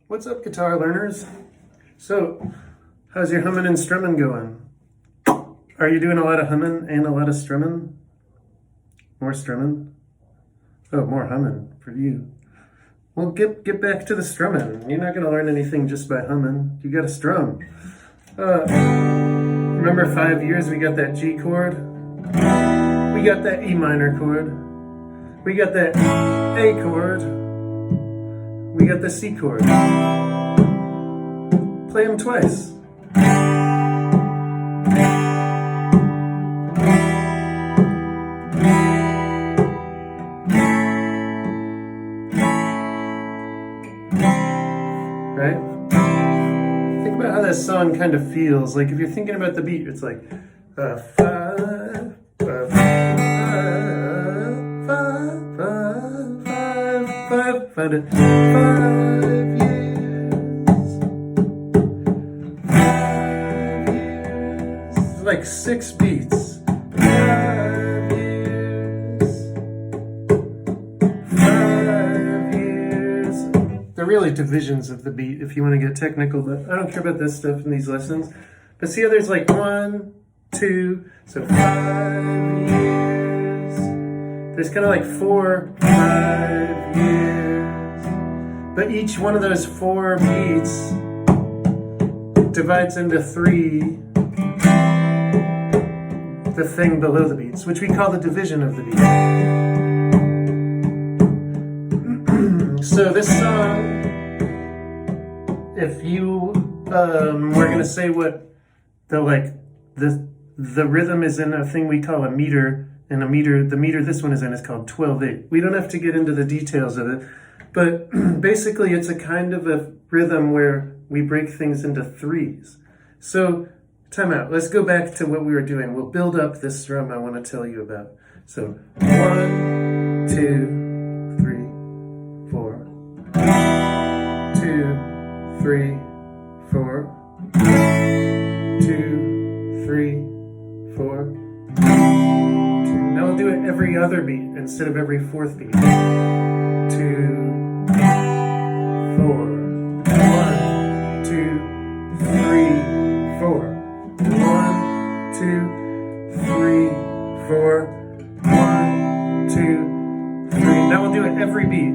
What's up, guitar learners? So, how's your humming and strumming going? Are you doing a lot of humming and a lot of strumming? More strumming? Oh, more humming for you. Well, get back to the strumming. You're not going to learn anything just by humming. You got to strum. Remember 5 years we got that G chord? We got that E minor chord. We got that A chord. We got the C chord. Play them twice. Right? Think about how that song kind of feels. Like if you're thinking about the beat, it's like 5, 5, 5, 5, 5, 5 years. 5 years. It's like 6 beats. 5 years. 5 years. They're really divisions of the beat if you want to get technical, but I don't care about this stuff in these lessons. But see how there's like 1, 2, so 5 years. There's kind of like 4, 5 years. But each one of those 4 beats divides into 3, the thing below the beats, which we call the division of the beat. So this song, if you we're gonna say what the rhythm is in a thing we call a meter, and the meter this one is in is called 12/8. We don't have to get into the details of it, but basically it's a kind of a rhythm where we break things into 3s. So time out. Let's go back to what we were doing. We'll build up this strum I want to tell you about. So 1, 2, 3, 4. 2, 3, 4. 2, 3, 4. 2. Now we'll do it every other beat instead of every 4th beat. 2, 4. 1, 2, 3, 4. 1, 2, 3, 4. 1, 2, 3. Now we'll do it every beat.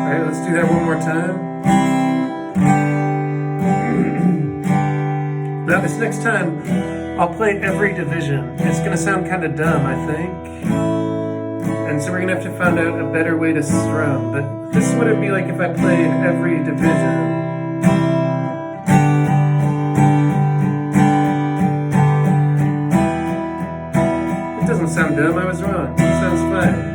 Alright, let's do that one more time. Now this next time, I'll play every division. It's going to sound kind of dumb, I think. And so we're going to have to find out a better way to strum. But this is what it'd be like if I played every division. It doesn't sound dumb, I was wrong. It sounds fine.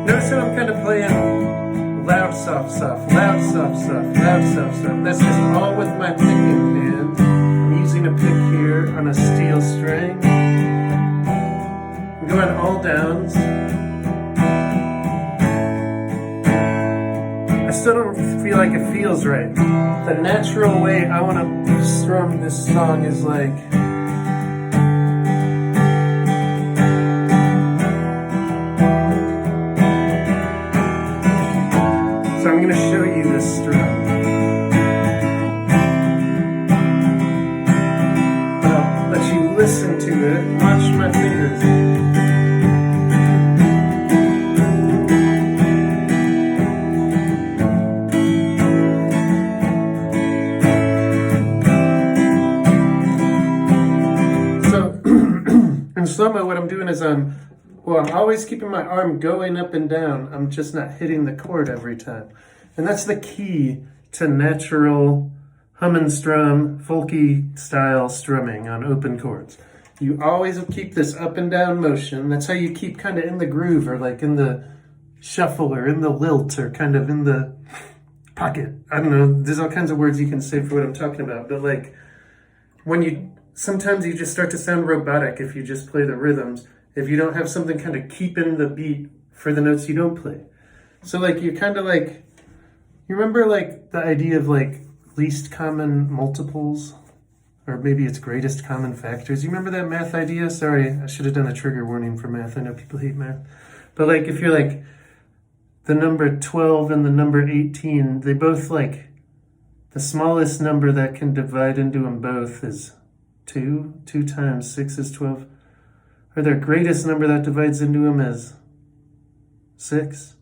Notice how I'm kind of playing loud, soft, soft, loud, soft, soft, loud, soft, soft. That's just all with my picking hand. Using a pick here on a steel string. I'm going all downs. I still don't feel like it feels right. The natural way I want to strum this song is like... So I'm going to show you this strum. Listen to it, watch my fingers. So, in slow-mo, what I'm doing is I'm always keeping my arm going up and down. I'm just not hitting the chord every time. And that's the key to natural hum and strum, folky style strumming on open chords. You always keep this up and down motion. That's how you keep kind of in the groove, or like in the shuffle, or in the lilt, or kind of in the pocket. I don't know, there's all kinds of words you can say for what I'm talking about, but like sometimes you just start to sound robotic if you just play the rhythms, if you don't have something kind of keeping the beat for the notes you don't play. So like you're kind of like, you remember like the idea of like least common multiples, or maybe it's greatest common factors. You remember that math idea? Sorry, I should have done a trigger warning for math. I know people hate math. But like if you're like the number 12 and the number 18, they both like, the smallest number that can divide into them both is 2. 2 times 6 is 12. Or their greatest number that divides into them is 6.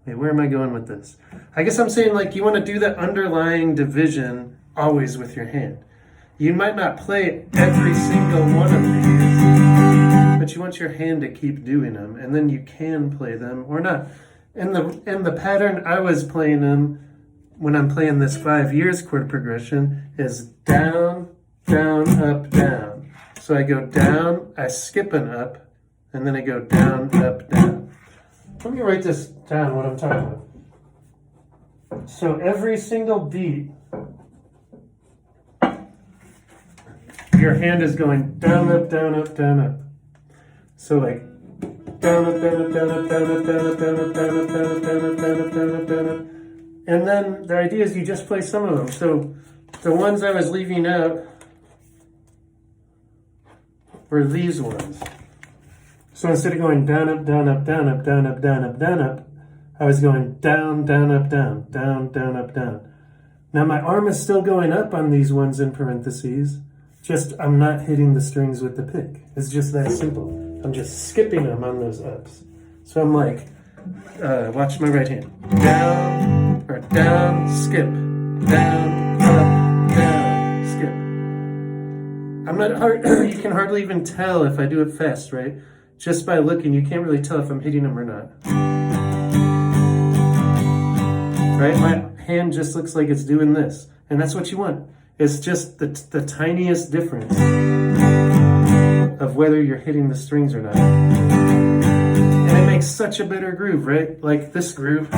Wait, where am I going with this? I guess I'm saying like you want to do the underlying division always with your hand. You might not play every single one of these, but you want your hand to keep doing them, and then you can play them or not. In the pattern I was playing them when I'm playing this 5 years chord progression is down, down, up, down. So I go down, I skip an up, and then I go down, up, down. Let me write this down, what I'm talking about. So every single beat, your hand is going down, up, down, up, down, up. So like down, up, down, up, down, up, down, up, down, up, down, up, down, up, down, up, down, up, down, up, down, up, down, up. And then the idea is you just play some of them. So the ones I was leaving out were these ones. So instead of going down, up, down, up, down, up, down, up, down, up, down, up, I was going down, down, up, down, down, down, up, down. Now my arm is still going up on these ones in parentheses, just I'm not hitting the strings with the pick. It's just that simple. I'm just skipping them on those ups. So I'm like, watch my right hand. Down, or down, skip, down, up, down, skip. I'm not hard, you can hardly even tell if I do it fast, right? Just by looking, you can't really tell if I'm hitting them or not. Right? My hand just looks like it's doing this. And that's what you want. It's just the tiniest difference of whether you're hitting the strings or not. And it makes such a better groove, right? Like this groove.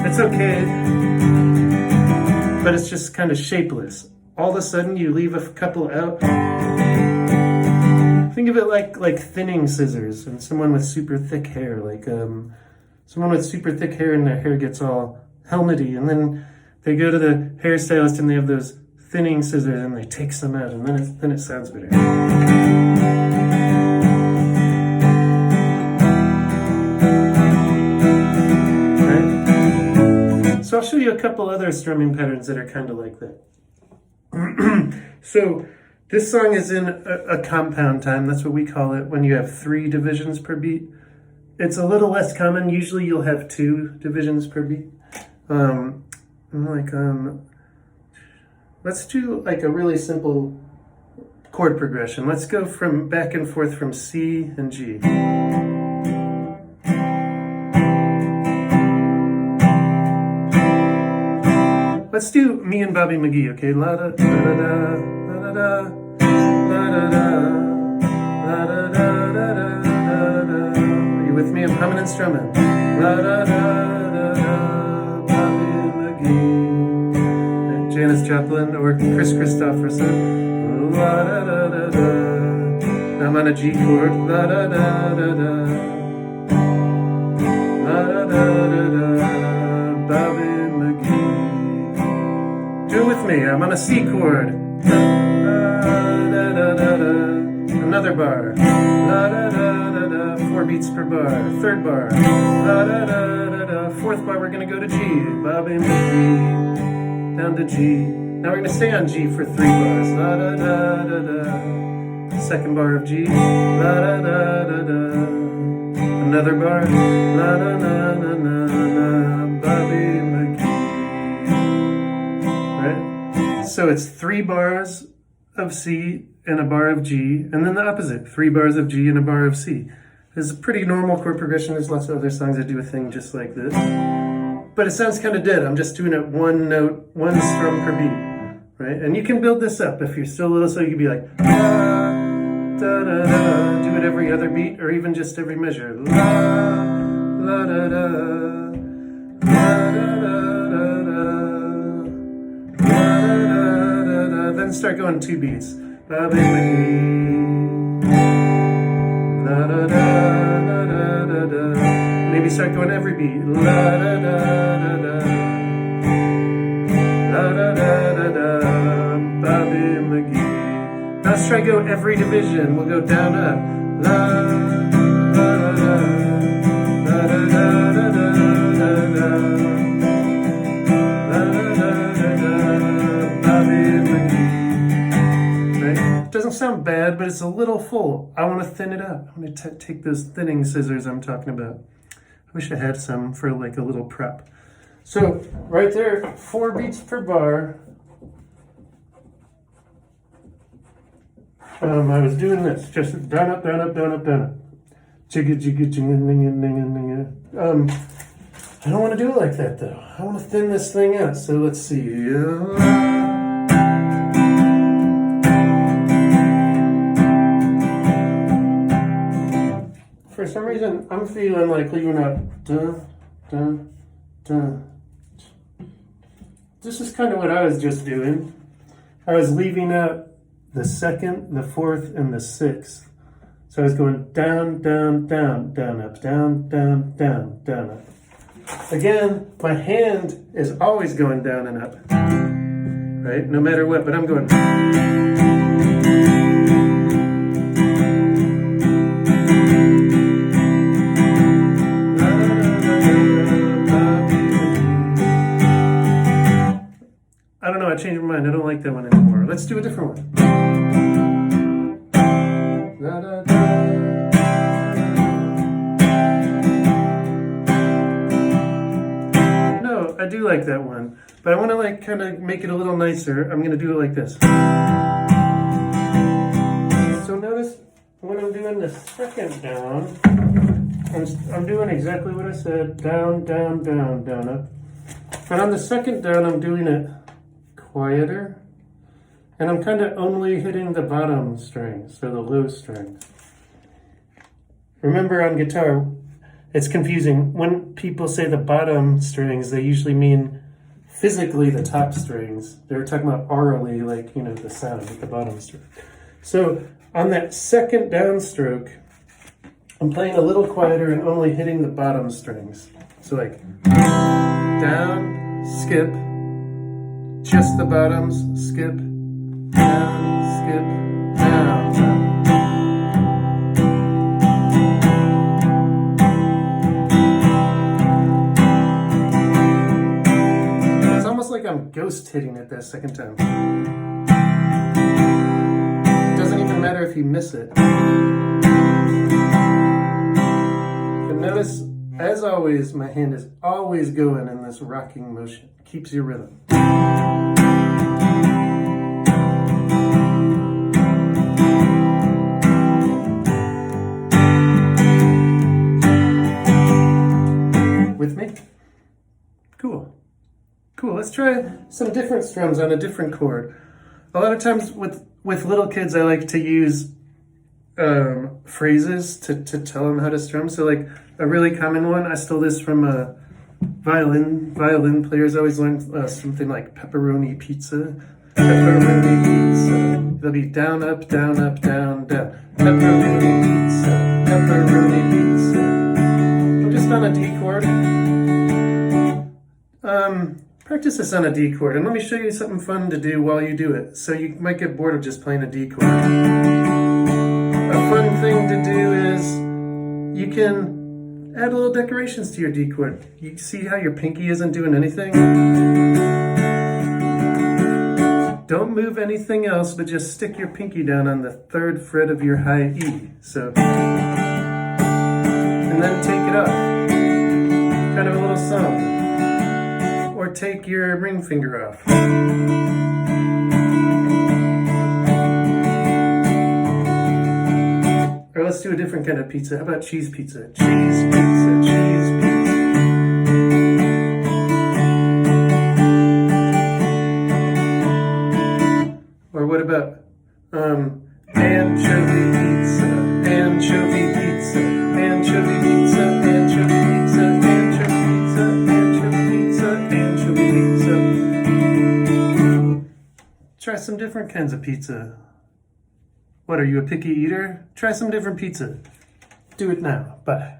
It's okay, but it's just kind of shapeless. All of a sudden you leave a couple out. Think of it like thinning scissors and someone with super thick hair, like someone with super thick hair and their hair gets all helmety, and then they go to the hairstylist and they have those thinning scissors and they take some out, and then it sounds better. Right? So I'll show you a couple other strumming patterns that are kind of like that. So this song is in a compound time. That's what we call it when you have 3 divisions per beat. It's a little less common. Usually you'll have 2 divisions per beat. Let's do like a really simple chord progression. Let's go from back and forth from C and G. Let's do Me and Bobby McGee, okay? La da da da da da da da da da da da da da. Are you with me? I'm humming and strumming. La da da da da. Bobby McGee. Janis Joplin or Chris Christopherson. La da da da da. Now I'm on a G chord. La da da da da. La da da da da. Bobby McGee. Do it with me. I'm on a C chord. Da, da, da, da, da. Another bar. Da, da, da, da, da. 4 beats per bar. 3rd bar. Da, da, da, da, da. 4th bar, we're going to go to G. Bobby McGee. Down to G. Now we're going to stay on G for 3 bars. Da, da, da, da, da. 2nd bar of G. Da, da, da, da, da. Another bar. La, da, na, na, na, na. Bobby McGee. Right? So it's 3 bars of C and a bar of G, and then the opposite, 3 bars of G and a bar of C. It's a pretty normal chord progression. There's lots of other songs that do a thing just like this. But it sounds kind of dead. I'm just doing it 1 note, 1 strum per beat, right? And you can build this up if you're still a little, so you can be like, la, da, da, da, do it every other beat, or even just every measure. La, la, da, da, la, da, da, da, da. Then start going 2 beats. Bobby McGee. La da da da da da da. Maybe start going every beat. La da da da da. let's try go every division. We'll go down, up. La, la, la, la, la, la, la, la, la, la, la. Right? Doesn't sound bad, but it's a little full. I want to thin it up. I'm going to take those thinning scissors I'm talking about. I wish I had some for like a little prep. So right there, 4 beats per bar. I was doing this, just down, up, down, up, down, up, down, up. Jigga, jigga, jigga, ninga, ninga, ninga. I don't want to do it like that though. I want to thin this thing out. So let's see. For some reason, I'm feeling like leaving out dun, dun, dun. This is kind of what I was just doing. I was leaving out the 2nd, the 4th, and the 6th. So I was going down, down, down, down, up, down, down, down, down, up. Again, my hand is always going down and up, right? No matter what, but I'm going. I don't know, I changed my mind. I don't like that one anymore. Let's do a different one. Da, da, da. No, I do like that one. But I want to like kind of make it a little nicer. I'm going to do it like this. So notice when I'm doing the 2nd down, I'm doing exactly what I said. Down, down, down, down, up. But on the 2nd down, I'm doing it quieter, and I'm kind of only hitting the bottom strings, so the low strings. Remember on guitar, it's confusing. When people say the bottom strings, they usually mean physically the top strings. They're talking about aurally, like, you know, the sound at the bottom string. So on that 2nd downstroke, I'm playing a little quieter and only hitting the bottom strings. So like down, skip, just the bottoms, skip, down, skip, down. It's almost like I'm ghost hitting it that 2nd time. It doesn't even matter if you miss it. But notice, as always, my hand is always going in this rocking motion. Keeps your rhythm. With me? Cool. Cool. Let's try some different strums on a different chord. A lot of times with little kids, I like to use phrases to tell them how to strum. So like a really common one, I stole this from a violin players. Always learn something like pepperoni pizza. Pepperoni pizza. They'll be down, up, down, up, down, down. Pepperoni pizza. Pepperoni pizza. I'm just on a D chord. Practice this on a D chord, and let me show you something fun to do while you do it. So you might get bored of just playing a D chord. A fun thing to do is you can add little decorations to your D chord. You see how your pinky isn't doing anything? Don't move anything else, but just stick your pinky down on the 3rd fret of your high E. So, and then take it up. Kind of a little song. Or take your ring finger off. Or let's do a different kind of pizza. How about cheese pizza? Cheese pizza, cheese pizza. Or what about anchovy pizza, anchovy pizza, anchovy pizza, anchovy pizza, anchovy pizza, anchovy pizza, anchovy pizza. Try some different kinds of pizza. What, are you a picky eater? Try some different pizza. Do it now. Bye.